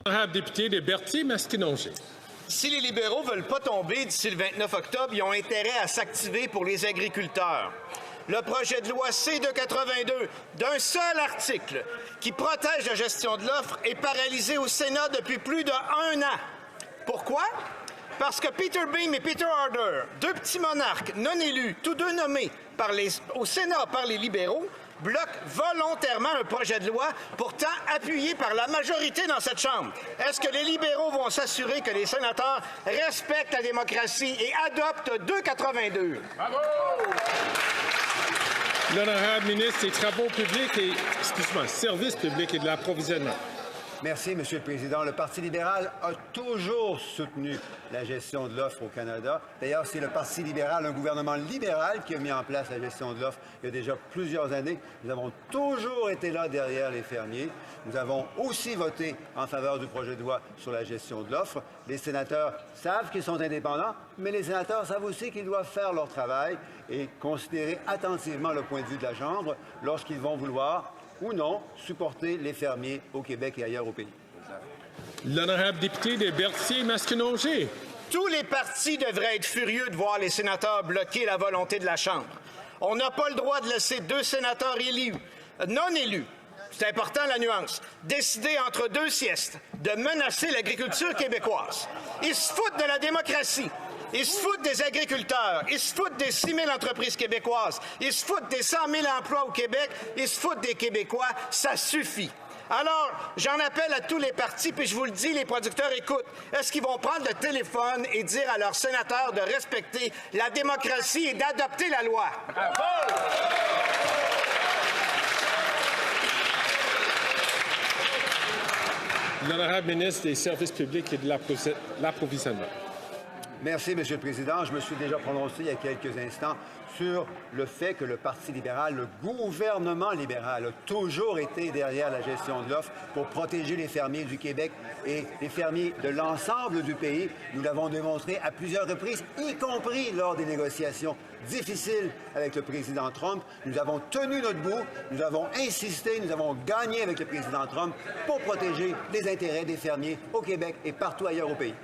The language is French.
Honorable député de Berthier-Masquinongé. Si les libéraux ne veulent pas tomber d'ici le 29 octobre, ils ont intérêt à s'activer pour les agriculteurs. Le projet de loi C-282, d'un seul article, qui protège la gestion de l'offre, est paralysé au Sénat depuis plus d'1 an. Pourquoi? Parce que Peter Beam et Peter Harder, deux petits monarques non élus, tous deux nommés au Sénat par les libéraux, bloquent volontairement un projet de loi pourtant appuyé par la majorité dans cette Chambre. Est-ce que les libéraux vont s'assurer que les sénateurs respectent la démocratie et adoptent 282? Bravo! L'honorable ministre des Travaux publics et, Services publics et de l'approvisionnement. Merci, Monsieur le Président. Le Parti libéral a toujours soutenu la gestion de l'offre au Canada. D'ailleurs, c'est le Parti libéral, un gouvernement libéral, qui a mis en place la gestion de l'offre il y a déjà plusieurs années. Nous avons toujours été là derrière les fermiers. Nous avons aussi voté en faveur du projet de loi sur la gestion de l'offre. Les sénateurs savent qu'ils sont indépendants, mais les sénateurs savent aussi qu'ils doivent faire leur travail et considérer attentivement le point de vue de la Chambre lorsqu'ils vont vouloir ou non supporter les fermiers au Québec et ailleurs au pays. L'honorable député de Berthier-Masquinongé. Tous les partis devraient être furieux de voir les sénateurs bloquer la volonté de la Chambre. On n'a pas le droit de laisser deux sénateurs non élus, c'est important la nuance, décider entre deux siestes de menacer l'agriculture québécoise. Ils se foutent de la démocratie. Ils se foutent des agriculteurs, ils se foutent des 6 000 entreprises québécoises, ils se foutent des 100 000 emplois au Québec, ils se foutent des Québécois, ça suffit. Alors, j'en appelle à tous les partis, puis je vous le dis, les producteurs écoutent. Est-ce qu'ils vont prendre le téléphone et dire à leurs sénateurs de respecter la démocratie et d'adopter la loi? Bravo! L'honorable ministre des Services publics et de l'approvisionnement. Merci, Monsieur le Président. Je me suis déjà prononcé il y a quelques instants sur le fait que le Parti libéral, le gouvernement libéral, a toujours été derrière la gestion de l'offre pour protéger les fermiers du Québec et les fermiers de l'ensemble du pays. Nous l'avons démontré à plusieurs reprises, y compris lors des négociations difficiles avec le président Trump. Nous avons tenu notre bout, nous avons insisté, nous avons gagné avec le président Trump pour protéger les intérêts des fermiers au Québec et partout ailleurs au pays.